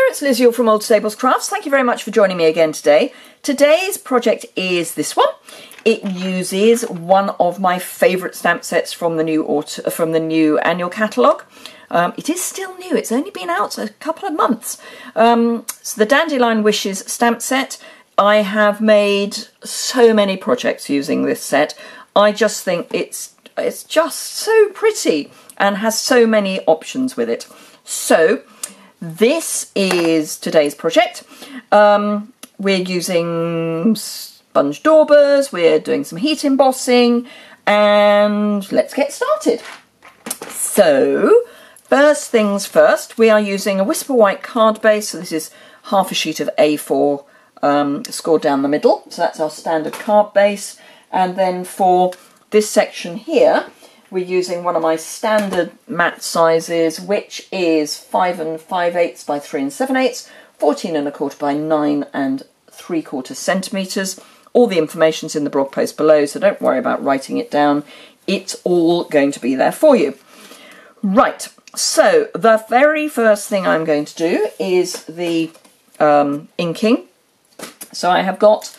it's Liz Yuille from Old Stables Crafts. Thank you very much for joining me again today. Today's project is this one. It uses one of my favourite stamp sets from the new annual catalogue. It is still new, it's only been out a couple of months. It's the Dandelion Wishes stamp set. I have made so many projects using this set. I just think it's just so pretty and has so many options with it. So this is today's project. We're using sponge daubers, we're doing some heat embossing, and let's get started. So first things first, we are using a Whisper White card base. So this is half a sheet of A4 scored down the middle. So that's our standard card base. And then for this section here, we're using one of my standard mat sizes, which is 5 5/8 by 3 7/8, 14 1/4 by 9 3/4 centimetres. All the information's in the blog post below, so don't worry about writing it down. It's all going to be there for you. Right, so the very first thing I'm going to do is the inking. So I have got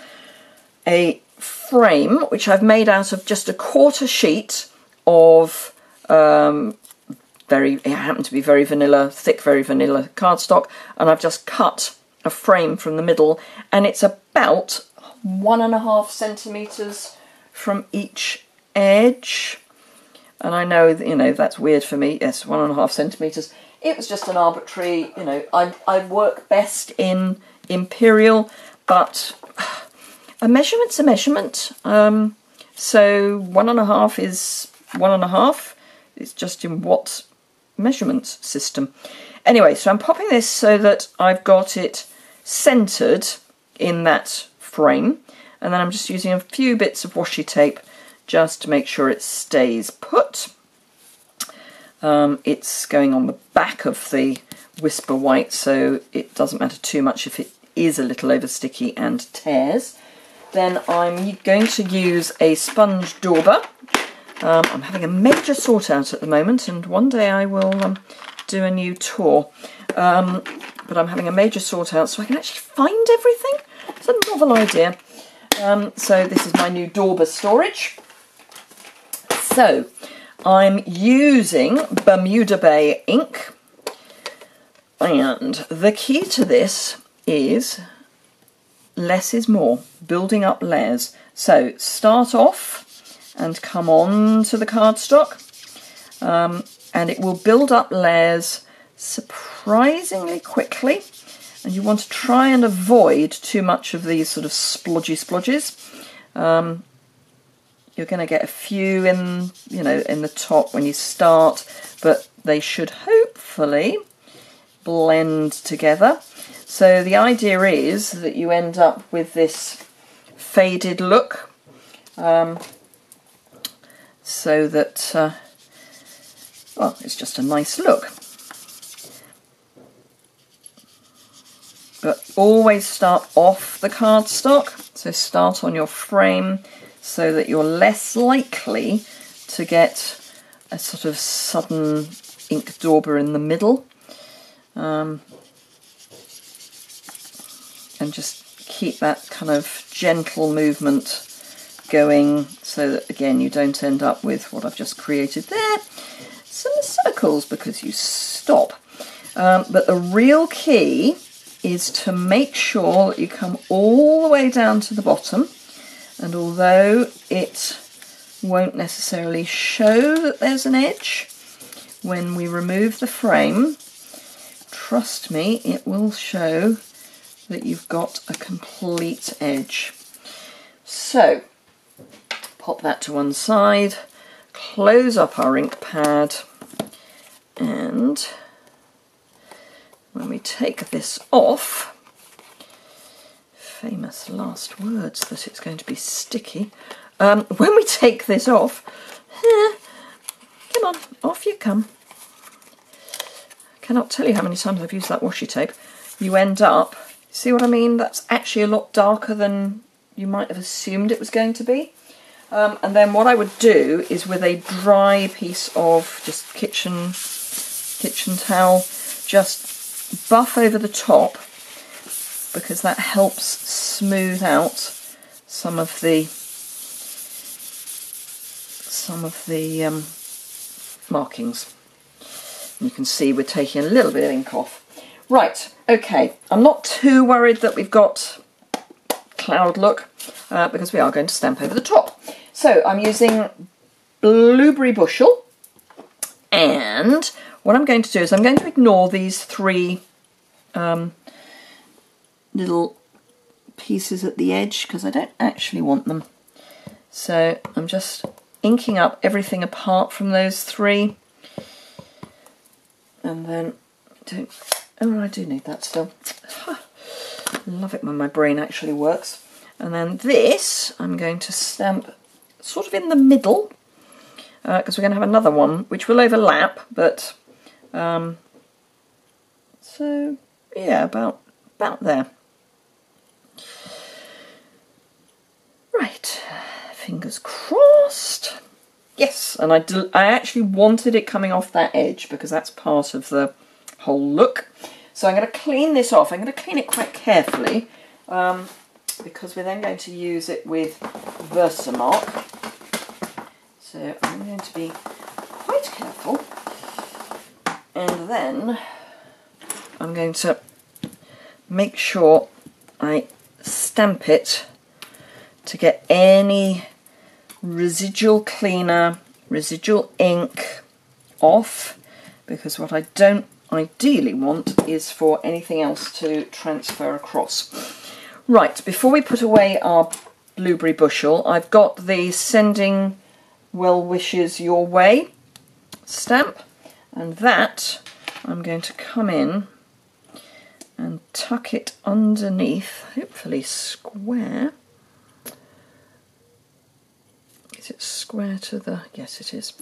a frame which I've made out of just a quarter sheet of it happened to be very vanilla, thick, very vanilla cardstock, and I've just cut a frame from the middle, and it's about 1.5 centimetres from each edge. And I know, you know, that's weird for me. Yes, 1.5 centimetres. It was just an arbitrary, you know, I work best in imperial, but a measurement's a measurement. So 1.5 is 1.5. It's just in what measurement system. Anyway, so I'm popping this so that I've got it centred in that frame, and then I'm just using a few bits of washi tape just to make sure it stays put. It's going on the back of the Whisper White, so it doesn't matter too much if it is a little over sticky and tears. Then I'm going to use a sponge dauber. I'm having a major sort out at the moment, and one day I will do a new tour. But I'm having a major sort out so I can actually find everything. It's a novel idea. So this is my new dauber storage. So I'm using Bermuda Bay ink, and the key to this is less is more, building up layers. So start off and come on to the cardstock, and it will build up layers surprisingly quickly, and you want to try and avoid too much of these sort of splodges. You're going to get a few in, you know, in the top when you start, but they should hopefully blend together. So the idea is that you end up with this faded look, so that, well, it's just a nice look. But always start off the cardstock, so start on your frame so that you're less likely to get a sort of sudden ink dauber in the middle. And just keep that kind of gentle movement going so that, again, you don't end up with what I've just created there, some circles, because you stop. But the real key is to make sure that you come all the way down to the bottom, and although it won't necessarily show that there's an edge, when we remove the frame, trust me, it will show that you've got a complete edge. So pop that to one side, close up our ink pad, and when we take this off, famous last words that it's going to be sticky, when we take this off, come on, off you come. I cannot tell you how many times I've used that washi tape. You end up, see what I mean? That's actually a lot darker than you might have assumed it was going to be. And then what I would do is, with a dry piece of just kitchen towel, just buff over the top because that helps smooth out some of the markings. And you can see we're taking a little bit of ink off. Right, okay, I'm not too worried that we've got cloud look because we are going to stamp over the top. So I'm using Blueberry Bushel, and what I'm going to do is I'm going to ignore these three little pieces at the edge because I don't actually want them. So I'm just inking up everything apart from those three, and then I do need that still. Love it when my brain actually works. And then this I'm going to stamp sort of in the middle because we're going to have another one which will overlap, but so yeah, about there. Right, fingers crossed. Yes, and I actually wanted it coming off that edge because that's part of the whole look. So I'm going to clean this off. I'm going to clean it quite carefully because we're then going to use it with Versamark. So I'm going to be quite careful, and then I'm going to make sure I stamp it to get any residual cleaner, residual ink off, because what I don't ideally want is for anything else to transfer across. Right, before we put away our Blueberry Bushel, I've got the Sending Well Wishes Your Way stamp, and that I'm going to come in and tuck it underneath, hopefully square. Is it square to the... yes, it is.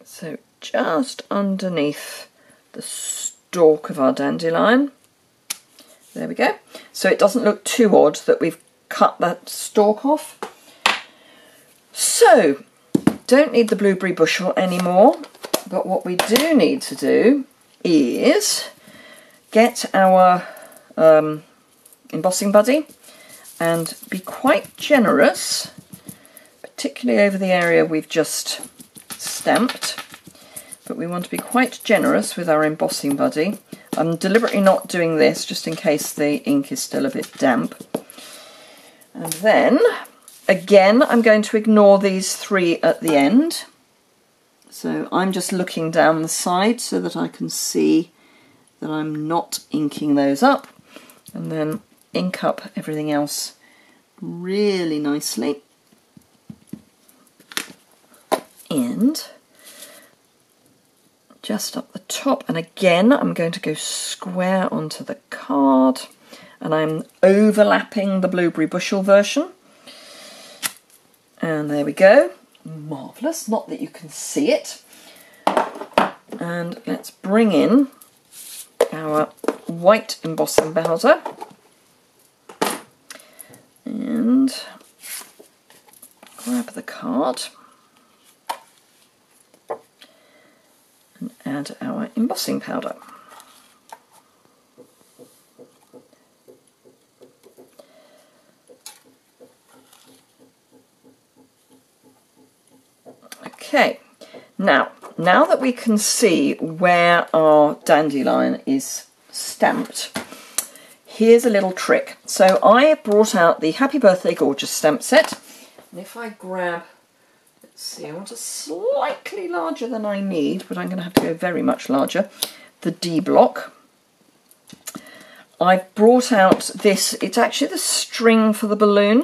So just underneath the stalk of our dandelion. There we go. So it doesn't look too odd that we've cut that stalk off. So, don't need the Blueberry Bushel anymore, but what we do need to do is get our embossing buddy and be quite generous, particularly over the area we've just stamped, but we want to be quite generous with our embossing buddy. I'm deliberately not doing this just in case the ink is still a bit damp. And then, again, I'm going to ignore these three at the end. So I'm just looking down the side so that I can see that I'm not inking those up, and then ink up everything else really nicely. And just up the top, and again I'm going to go square onto the card, and I'm overlapping the Blueberry Bushel version. And there we go. Marvellous, not that you can see it. And let's bring in our white embossing powder and grab the card and add our embossing powder. Okay, now that we can see where our dandelion is stamped, here's a little trick. So I brought out the Happy Birthday Gorgeous stamp set, and if I grab, let's see, I want a slightly larger than I need, but I'm going to have to go very much larger, the D block. I've brought out this, it's actually the string for the balloon.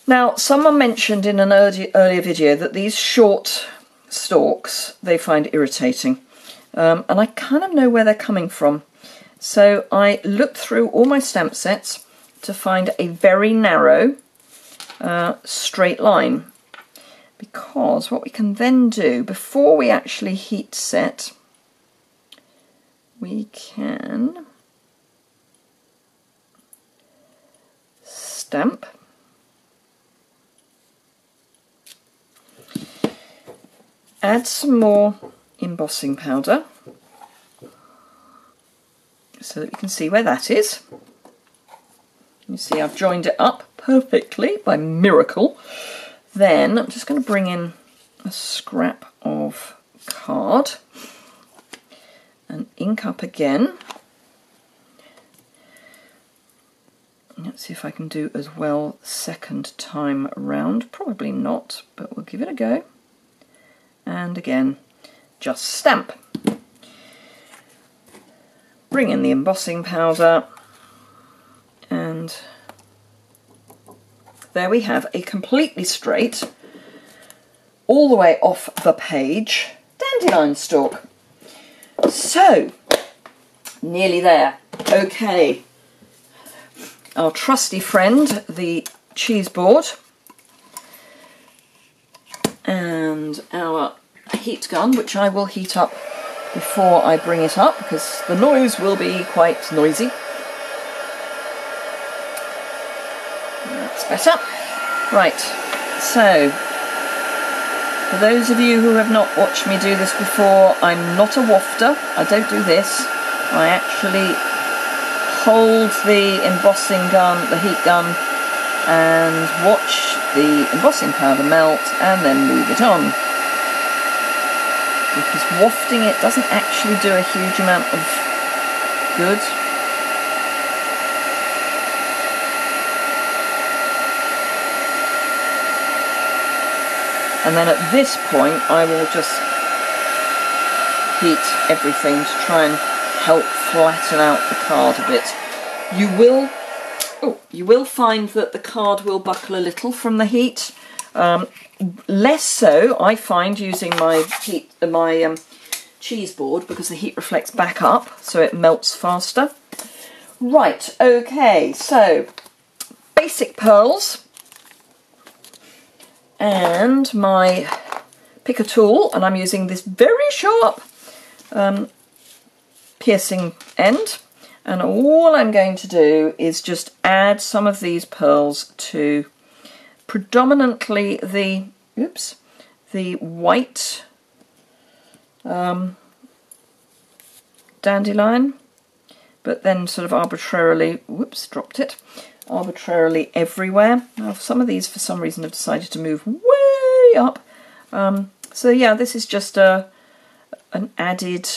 Now, someone mentioned in an earlier video that these short stalks they find irritating, and I kind of know where they're coming from. So I looked through all my stamp sets to find a very narrow straight line, because what we can then do before we actually heat set, we can stamp. add some more embossing powder so that you can see where that is. You see I've joined it up perfectly by miracle. Then I'm just going to bring in a scrap of card and ink up again. Let's see if I can do as well second time around. Probably not, but we'll give it a go. And again, just stamp. Bring in the embossing powder, and there we have a completely straight, all the way off the page, dandelion stalk. So, nearly there. Okay, our trusty friend, the cheese board, and our heat gun, which I will heat up before I bring it up because the noise will be quite noisy. That's better. Right, so for those of you who have not watched me do this before, I'm not a wafter. I don't do this. I actually hold the embossing gun, the heat gun, and watch the embossing powder melt and then move it on. Because wafting it doesn't actually do a huge amount of good. And then at this point I will just heat everything to try and help flatten out the card a bit. You will find that the card will buckle a little from the heat. Less so, I find, using my cheese board because the heat reflects back up, so it melts faster. Right, okay, so basic pearls and my picker tool, and I'm using this very sharp piercing end, and all I'm going to do is just add some of these pearls to predominantly the white dandelion, but then sort of arbitrarily, arbitrarily everywhere. Now some of these for some reason have decided to move way up. So yeah, this is just an added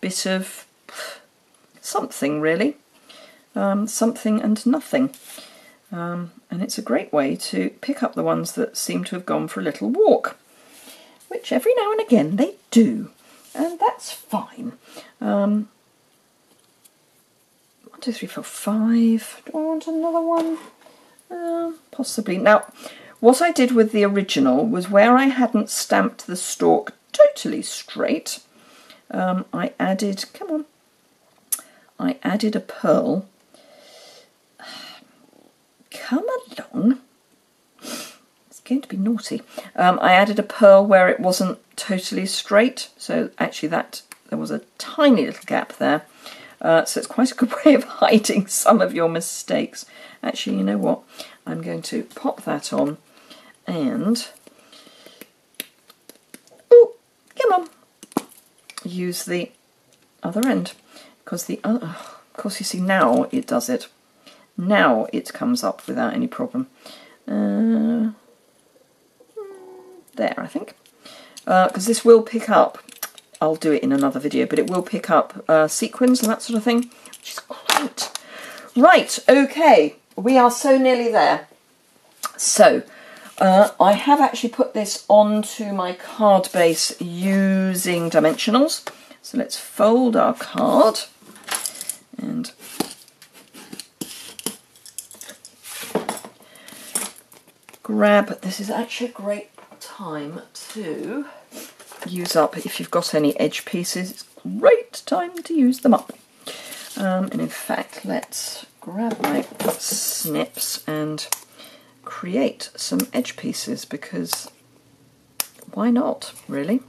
bit of something really, something and nothing. And it's a great way to pick up the ones that seem to have gone for a little walk, which every now and again they do, and that's fine. 1, 2, 3, 4, 5. Do I want another one? Possibly. Now, what I did with the original was where I hadn't stamped the stalk totally straight, I added, I added a pearl. Come along. It's going to be naughty. I added a pearl where it wasn't totally straight, so actually there was a tiny little gap there. So it's quite a good way of hiding some of your mistakes. Actually, you know what? I'm going to pop that on and use the other end, because of course you see now it does it. Now it comes up without any problem. There, I think. Because this will pick up, I'll do it in another video, but it will pick up sequins and that sort of thing, which is great. Right, okay, we are so nearly there. So, I have actually put this onto my card base using dimensionals. So let's fold our card and grab, this is actually a great time to use up, if you've got any edge pieces, it's a great time to use them up. And in fact, let's grab my snips and create some edge pieces, because why not, really?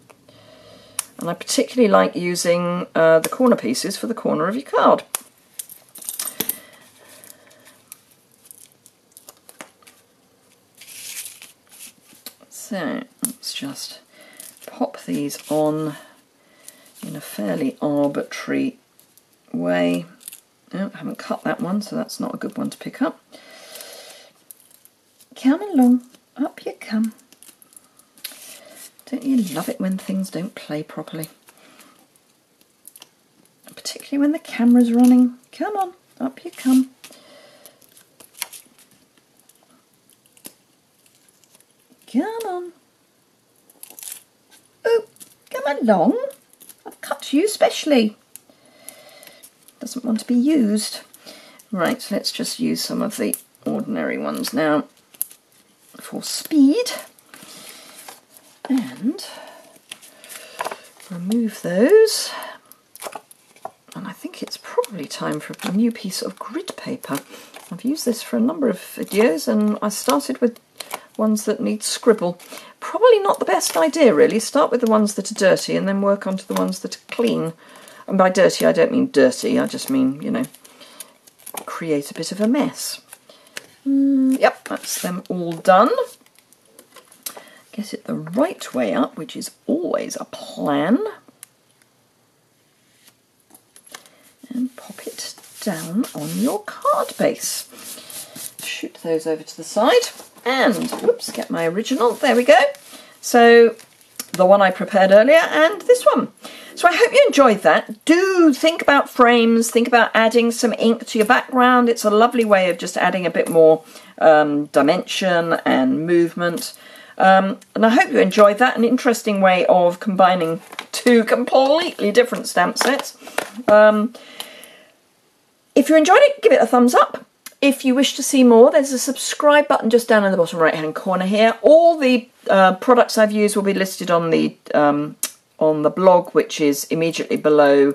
And I particularly like using the corner pieces for the corner of your card. So let's just pop these on in a fairly arbitrary way. Oh, I haven't cut that one, so that's not a good one to pick up. Come along, up you come. Don't you love it when things don't play properly? Particularly when the camera's running. Come on, up you come. Come on. Oh, come along. I've cut you specially. Doesn't want to be used. Right, so let's just use some of the ordinary ones now for speed. And remove those. And I think it's probably time for a new piece of grid paper. I've used this for a number of videos and I started with ones that need scribble. Probably not the best idea really. Start with the ones that are dirty and then work on to the ones that are clean. And by dirty I don't mean dirty, I just mean, you know, create a bit of a mess. Yep, that's them all done. Get it the right way up, which is always a plan. And pop it down on your card base. Shoot those over to the side and, whoops, get my original. There we go. So the one I prepared earlier and this one. So I hope you enjoyed that. Do think about frames, think about adding some ink to your background. It's a lovely way of just adding a bit more dimension and movement. And I hope you enjoyed that. An interesting way of combining two completely different stamp sets. If you enjoyed it, give it a thumbs up. If you wish to see more, there's a subscribe button just down in the bottom right hand corner here. All the products I've used will be listed on the blog, which is immediately below.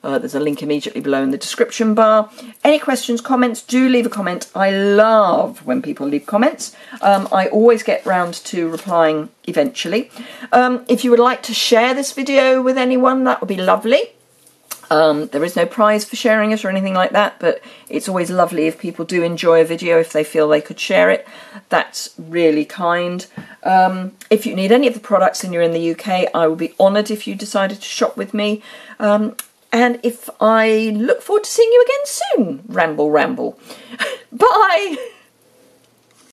There's a link immediately below in the description bar. Any questions, comments, do leave a comment. I love when people leave comments. I always get round to replying eventually. If you would like to share this video with anyone, that would be lovely. There is no prize for sharing it or anything like that, but it's always lovely if people do enjoy a video, if they feel they could share it. That's really kind. If you need any of the products and you're in the UK, I will be honoured if you decided to shop with me. And if I look forward to seeing you again soon. Ramble, ramble. Bye!